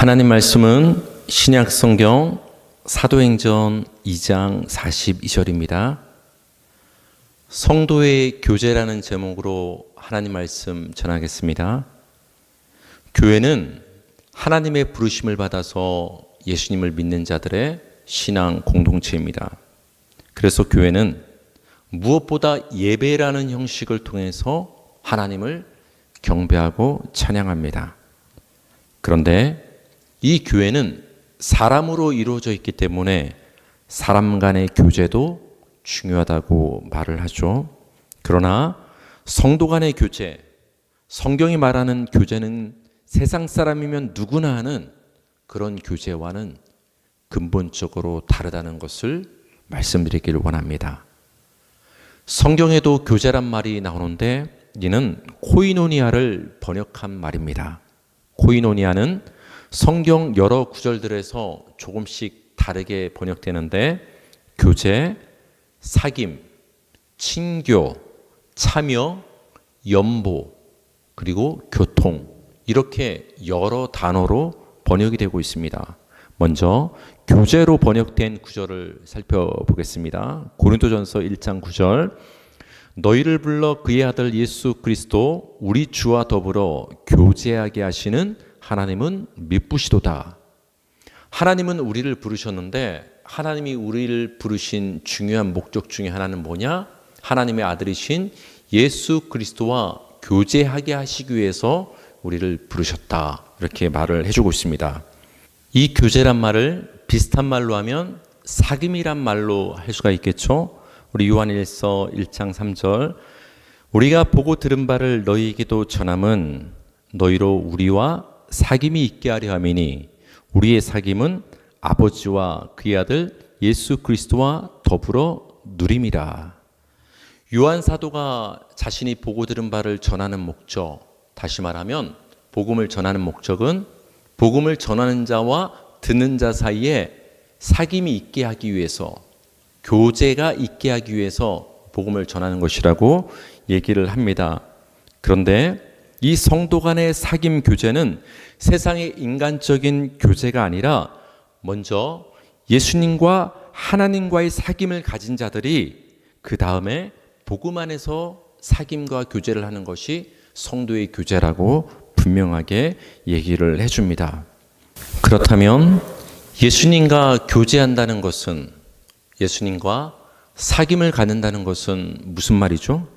하나님 말씀은 신약 성경 사도행전 2장 42절입니다. 성도의 교제라는 제목으로 하나님 말씀 전하겠습니다. 교회는 하나님의 부르심을 받아서 예수님을 믿는 자들의 신앙 공동체입니다. 그래서 교회는 무엇보다 예배라는 형식을 통해서 하나님을 경배하고 찬양합니다. 그런데 이 교회는 사람으로 이루어져 있기 때문에 사람 간의 교제도 중요하다고 말을 하죠. 그러나 성도 간의 교제, 성경이 말하는 교제는 세상 사람이면 누구나 하는 그런 교제와는 근본적으로 다르다는 것을 말씀드리길 원합니다. 성경에도 교제란 말이 나오는데 이는 코이노니아를 번역한 말입니다. 코이노니아는 성경 여러 구절들에서 조금씩 다르게 번역되는데 교제, 사귐, 친교, 참여, 연보, 그리고 교통 이렇게 여러 단어로 번역이 되고 있습니다. 먼저 교제로 번역된 구절을 살펴보겠습니다. 고린도전서 1장 9절 너희를 불러 그의 아들 예수 그리스도 우리 주와 더불어 교제하게 하시는 하나님은 미쁘시도다. 하나님은 우리를 부르셨는데 하나님이 우리를 부르신 중요한 목적 중에 하나는 뭐냐? 하나님의 아들이신 예수 그리스도와 교제하게 하시기 위해서 우리를 부르셨다. 이렇게 말을 해주고 있습니다. 이 교제란 말을 비슷한 말로 하면 사귐이란 말로 할 수가 있겠죠. 우리 요한일서 1장 3절 우리가 보고 들은 바를 너희에게도 전함은 너희로 우리와 사귐이 있게 하려 함이니 우리의 사귐은 아버지와 그의 아들 예수 그리스도와 더불어 누림이라. 요한 사도가 자신이 보고 들은 바를 전하는 목적, 다시 말하면 복음을 전하는 목적은 복음을 전하는 자와 듣는 자 사이에 사귐이 있게 하기 위해서, 교제가 있게 하기 위해서 복음을 전하는 것이라고 얘기를 합니다. 그런데 이 성도 간의 사귐 교제는 세상의 인간적인 교제가 아니라 먼저 예수님과 하나님과의 사귐을 가진 자들이 그 다음에 복음 안에서 사귐과 교제를 하는 것이 성도의 교제라고 분명하게 얘기를 해줍니다. 그렇다면 예수님과 교제한다는 것은, 예수님과 사귐을 갖는다는 것은 무슨 말이죠?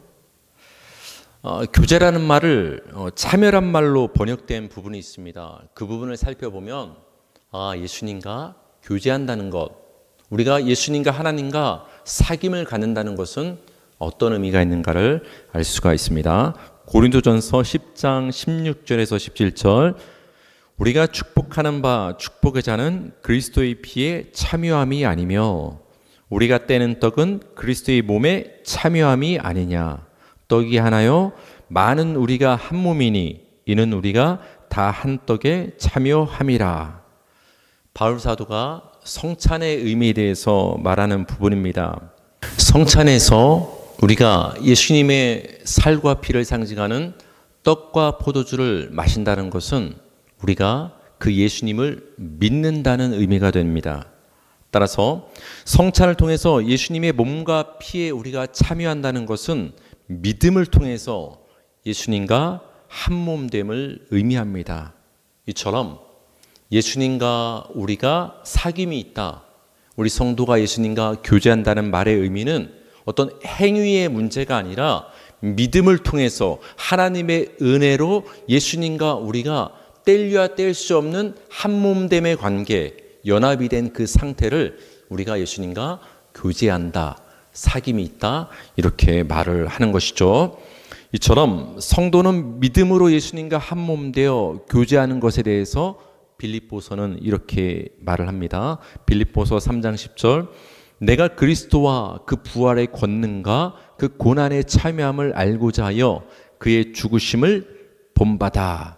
교제라는 말을 참여란 말로 번역된 부분이 있습니다. 그 부분을 살펴보면 예수님과 교제한다는 것, 우리가 예수님과 하나님과 사귐을 갖는다는 것은 어떤 의미가 있는가를 알 수가 있습니다. 고린도전서 10장 16절에서 17절 우리가 축복하는 바 축복의 자는 그리스도의 피에 참여함이 아니며 우리가 떼는 떡은 그리스도의 몸에 참여함이 아니냐. 떡이 하나요 많은 우리가 한 몸이니 이는 우리가 다 한 떡에 참여함이라. 바울 사도가 성찬의 의미에 대해서 말하는 부분입니다. 성찬에서 우리가 예수님의 살과 피를 상징하는 떡과 포도주를 마신다는 것은 우리가 그 예수님을 믿는다는 의미가 됩니다. 따라서 성찬을 통해서 예수님의 몸과 피에 우리가 참여한다는 것은 믿음을 통해서 예수님과 한몸됨을 의미합니다. 이처럼 예수님과 우리가 사귐이 있다, 우리 성도가 예수님과 교제한다는 말의 의미는 어떤 행위의 문제가 아니라 믿음을 통해서 하나님의 은혜로 예수님과 우리가 뗄려야 뗄 수 없는 한몸됨의 관계, 연합이 된 그 상태를 우리가 예수님과 교제한다, 사귐이 있다, 이렇게 말을 하는 것이죠. 이처럼 성도는 믿음으로 예수님과 한몸 되어 교제하는 것에 대해서 빌립보서는 이렇게 말을 합니다. 빌립보서 3장 10절 내가 그리스도와 그 부활의 권능과 그 고난의 참여함을 알고자 하여 그의 죽으심을 본받아.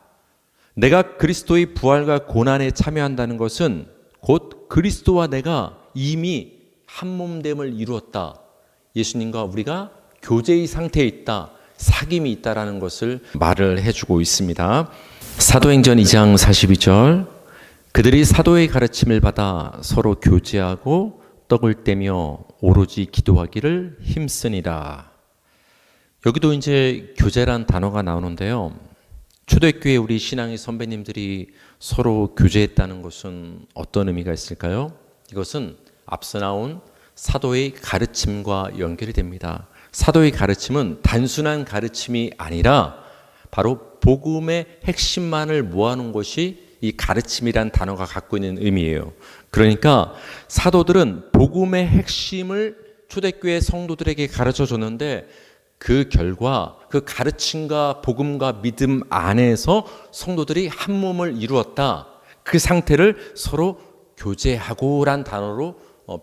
내가 그리스도의 부활과 고난에 참여한다는 것은 곧 그리스도와 내가 이미 한몸됨을 이루었다, 예수님과 우리가 교제의 상태에 있다, 사귐이 있다라는 것을 말을 해주고 있습니다. 사도행전 2장 42절 그들이 사도의 가르침을 받아 서로 교제하고 떡을 떼며 오로지 기도하기를 힘쓰니라. 여기도 이제 교제란 단어가 나오는데요. 초대교회 우리 신앙의 선배님들이 서로 교제했다는 것은 어떤 의미가 있을까요? 이것은 앞서 나온 사도의 가르침과 연결이 됩니다. 사도의 가르침은 단순한 가르침이 아니라 바로 복음의 핵심만을 모아놓은 것이 이 가르침이란 단어가 갖고 있는 의미예요. 그러니까 사도들은 복음의 핵심을 초대교회 성도들에게 가르쳐 줬는데 그 결과 그 가르침과 복음과 믿음 안에서 성도들이 한 몸을 이루었다. 그 상태를 서로 교제하고란 단어로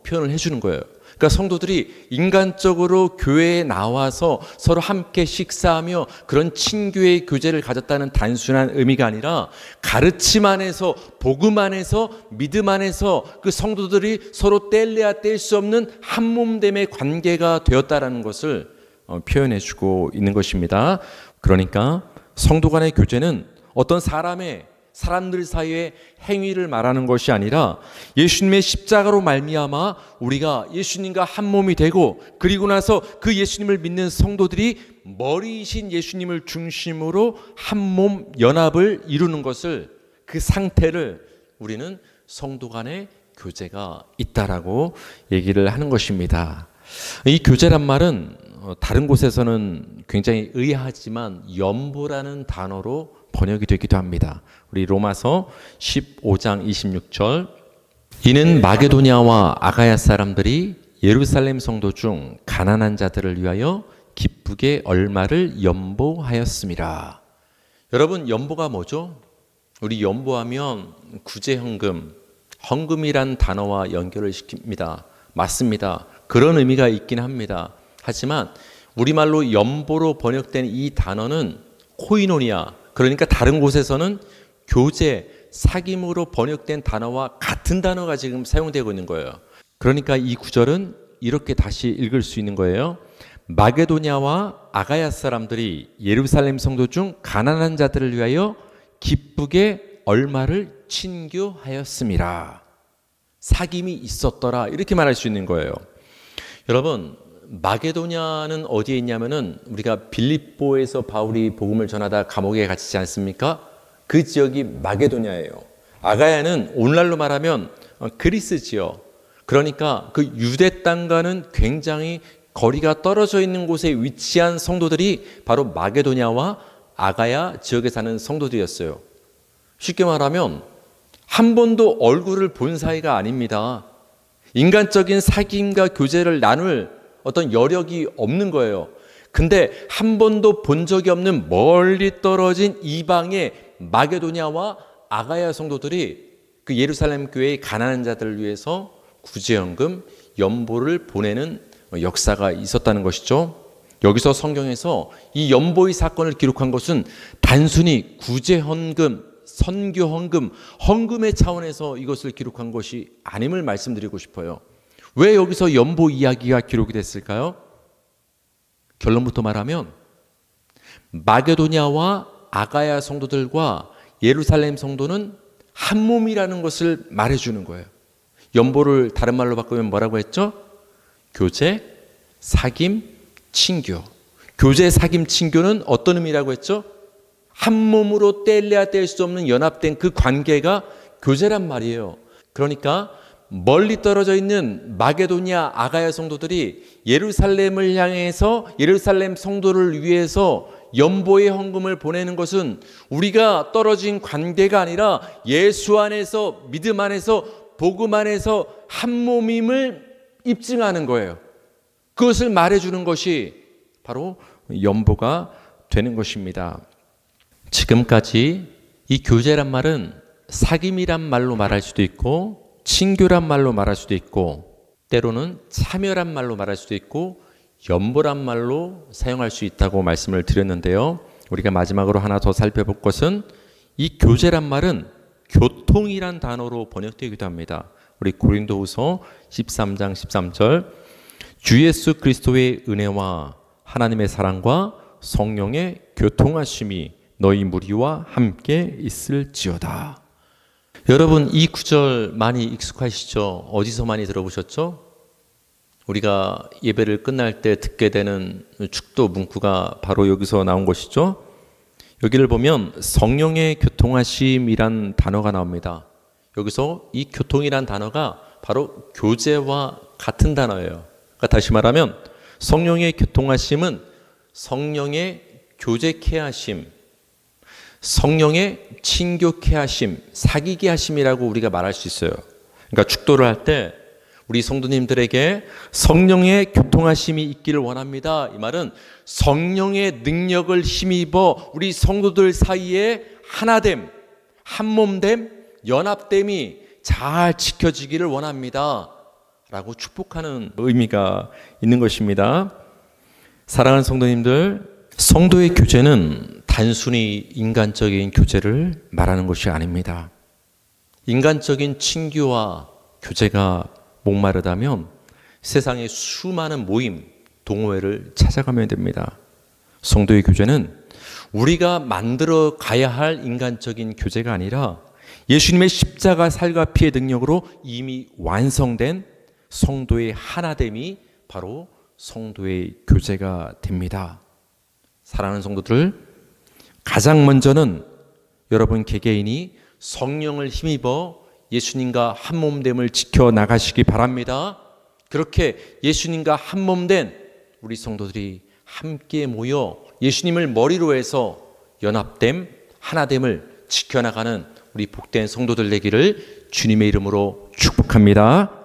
표현을 해주는 거예요. 그러니까 성도들이 인간적으로 교회에 나와서 서로 함께 식사하며 그런 친교의 교제를 가졌다는 단순한 의미가 아니라 가르침 안에서 복음 안에서 믿음 안에서 그 성도들이 서로 뗄래야 뗄 수 없는 한 몸됨의 관계가 되었다라는 것을 표현해주고 있는 것입니다. 그러니까 성도 간의 교제는 어떤 사람들 사이의 행위를 말하는 것이 아니라 예수님의 십자가로 말미암아 우리가 예수님과 한 몸이 되고 그리고 나서 그 예수님을 믿는 성도들이 머리이신 예수님을 중심으로 한 몸 연합을 이루는 것을 그 상태를 우리는 성도 간의 교제가 있다라고 얘기를 하는 것입니다. 이 교제란 말은 다른 곳에서는 굉장히 의아하지만 연보라는 단어로 번역이 되기도 합니다. 우리 로마서 15장 26절 이는 마게도냐와 아가야 사람들이 예루살렘 성도 중 가난한 자들을 위하여 기쁘게 얼마를 연보하였습니다. 여러분 연보가 뭐죠? 우리 연보하면 구제헌금, 헌금이란 단어와 연결을 시킵니다. 맞습니다. 그런 의미가 있긴 합니다. 하지만 우리말로 연보로 번역된 이 단어는 코이노니아, 그러니까 다른 곳에서는 교제, 사귐으로 번역된 단어와 같은 단어가 지금 사용되고 있는 거예요. 그러니까 이 구절은 이렇게 다시 읽을 수 있는 거예요. 마게도냐와 아가야 사람들이 예루살렘 성도 중 가난한 자들을 위하여 기쁘게 얼마를 친교하였음이라. 사귐이 있었더라. 이렇게 말할 수 있는 거예요. 여러분, 마게도냐는 어디에 있냐면은 우리가 빌립보에서 바울이 복음을 전하다 감옥에 갇히지 않습니까? 그 지역이 마게도냐예요. 아가야는 오늘날로 말하면 그리스지요. 그러니까 그 유대 땅과는 굉장히 거리가 떨어져 있는 곳에 위치한 성도들이 바로 마게도냐와 아가야 지역에 사는 성도들이었어요. 쉽게 말하면 한 번도 얼굴을 본 사이가 아닙니다. 인간적인 사귐과 교제를 나눌 어떤 여력이 없는 거예요. 근데 한 번도 본 적이 없는 멀리 떨어진 이방의 마게도냐와 아가야 성도들이 그 예루살렘 교회의 가난한 자들을 위해서 구제연금, 연보를 보내는 역사가 있었다는 것이죠. 여기서 성경에서 이 연보의 사건을 기록한 것은 단순히 구제헌금, 선교헌금, 헌금의 차원에서 이것을 기록한 것이 아님을 말씀드리고 싶어요. 왜 여기서 연보 이야기가 기록이 됐을까요? 결론부터 말하면 마게도냐와 아가야 성도들과 예루살렘 성도는 한 몸이라는 것을 말해주는 거예요. 연보를 다른 말로 바꾸면 뭐라고 했죠? 교제, 사귐, 친교. 교제, 사귐, 친교는 어떤 의미라고 했죠? 한 몸으로 뗄래야 뗄 수 없는 연합된 그 관계가 교제란 말이에요. 그러니까 멀리 떨어져 있는 마게도냐 아가야 성도들이 예루살렘을 향해서 예루살렘 성도를 위해서 연보의 헌금을 보내는 것은 우리가 떨어진 관계가 아니라 예수 안에서 믿음 안에서 복음 안에서 한 몸임을 입증하는 거예요. 그것을 말해주는 것이 바로 연보가 되는 것입니다. 지금까지 이 교제란 말은 사귐이란 말로 말할 수도 있고 친교란 말로 말할 수도 있고 때로는 참여란 말로 말할 수도 있고 연보란 말로 사용할 수 있다고 말씀을 드렸는데요. 우리가 마지막으로 하나 더 살펴볼 것은 이 교제란 말은 교통이란 단어로 번역되기도 합니다. 우리 고린도후서 13장 13절 주 예수 그리스도의 은혜와 하나님의 사랑과 성령의 교통하심이 너희 무리와 함께 있을지어다. 여러분 이 구절 많이 익숙하시죠? 어디서 많이 들어보셨죠? 우리가 예배를 끝날 때 듣게 되는 축도 문구가 바로 여기서 나온 것이죠. 여기를 보면 성령의 교통하심이란 단어가 나옵니다. 여기서 이 교통이란 단어가 바로 교제와 같은 단어예요. 그러니까 다시 말하면 성령의 교통하심은 성령의 교제케 하심, 성령의 친교케 하심, 사귀게 하심이라고 우리가 말할 수 있어요. 그러니까 축도를 할 때 우리 성도님들에게 성령의 교통하심이 있기를 원합니다. 이 말은 성령의 능력을 힘입어 우리 성도들 사이에 하나됨, 한몸됨, 연합됨이 잘 지켜지기를 원합니다. 라고 축복하는 의미가 있는 것입니다. 사랑하는 성도님들, 성도의 교제는 단순히 인간적인 교제를 말하는 것이 아닙니다. 인간적인 친교와 교제가 목마르다면 세상의 수많은 모임, 동호회를 찾아가면 됩니다. 성도의 교제는 우리가 만들어 가야 할 인간적인 교제가 아니라 예수님의 십자가 살과 피의 능력으로 이미 완성된 성도의 하나됨이 바로 성도의 교제가 됩니다. 사랑하는 성도들, 가장 먼저는 여러분 개개인이 성령을 힘입어 예수님과 한몸됨을 지켜나가시기 바랍니다. 그렇게 예수님과 한몸된 우리 성도들이 함께 모여 예수님을 머리로 해서 연합됨, 하나됨을 지켜나가는 우리 복된 성도들 되기를 주님의 이름으로 축복합니다.